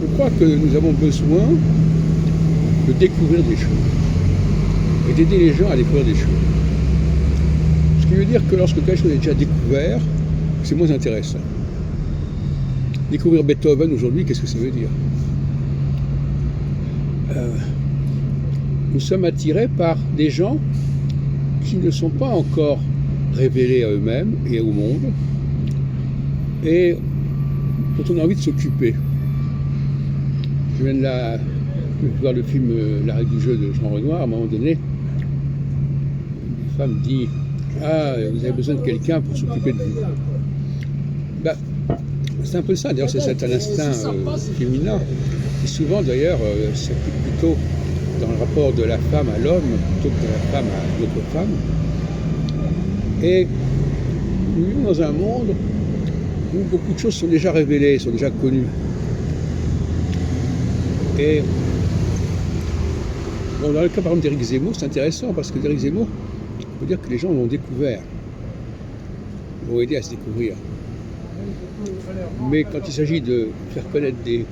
Je crois que nous avons besoin de découvrir des choses et d'aider les gens à découvrir des choses. Ce qui veut dire que lorsque quelque chose est déjà découvert, c'est moins intéressant. Découvrir Beethoven aujourd'hui, qu'est-ce que ça veut dire? Nous sommes attirés par des gens qui ne sont pas encore révélés à eux-mêmes et au monde et dont on a envie de s'occuper. Je viens de voir le film La règle du jeu de Jean Renoir. À un moment donné, une femme dit « Ah, vous avez besoin de quelqu'un pour s'occuper de vous. » C'est un peu ça, d'ailleurs c'est un instinct féminin. Et souvent d'ailleurs, s'applique plutôt dans le rapport de la femme à l'homme plutôt que de la femme à une autre femme. Et nous vivons dans un monde où beaucoup de choses sont déjà révélées, sont déjà connues. Et bon, dans le cas par exemple d'Éric Zemmour, c'est intéressant parce que d'Éric Zemmour, on peut dire que les gens l'ont découvert, l'ont aidé à se découvrir. Mais quand il s'agit de faire connaître des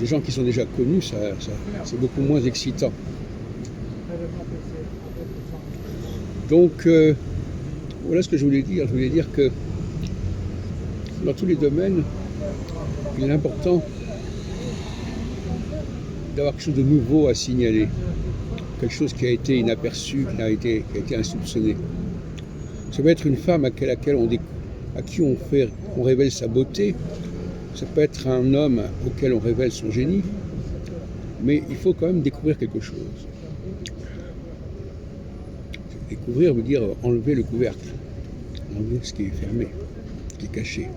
gens qui sont déjà connus, c'est beaucoup moins excitant. Donc, voilà ce que je voulais dire. Je voulais dire que dans tous les domaines, il est important d'avoir quelque chose de nouveau à signaler, quelque chose qui a été inaperçu, qui a été insoupçonné. Ça peut être une femme à qui on révèle sa beauté, ça peut être un homme auquel on révèle son génie, mais il faut quand même découvrir quelque chose. Découvrir veut dire enlever le couvercle, enlever ce qui est fermé, ce qui est caché.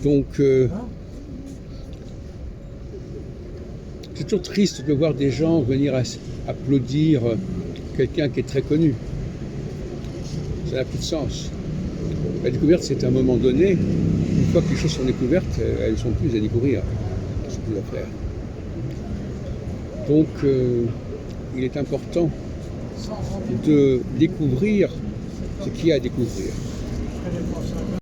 Donc, c'est toujours triste de voir des gens venir applaudir quelqu'un qui est très connu. Ça n'a plus de sens. La découverte, c'est à un moment donné. Une fois que les choses sont découvertes, elles ne sont plus à découvrir. Elles ne sont plus à faire. Donc, il est important de découvrir ce qu'il y a à découvrir.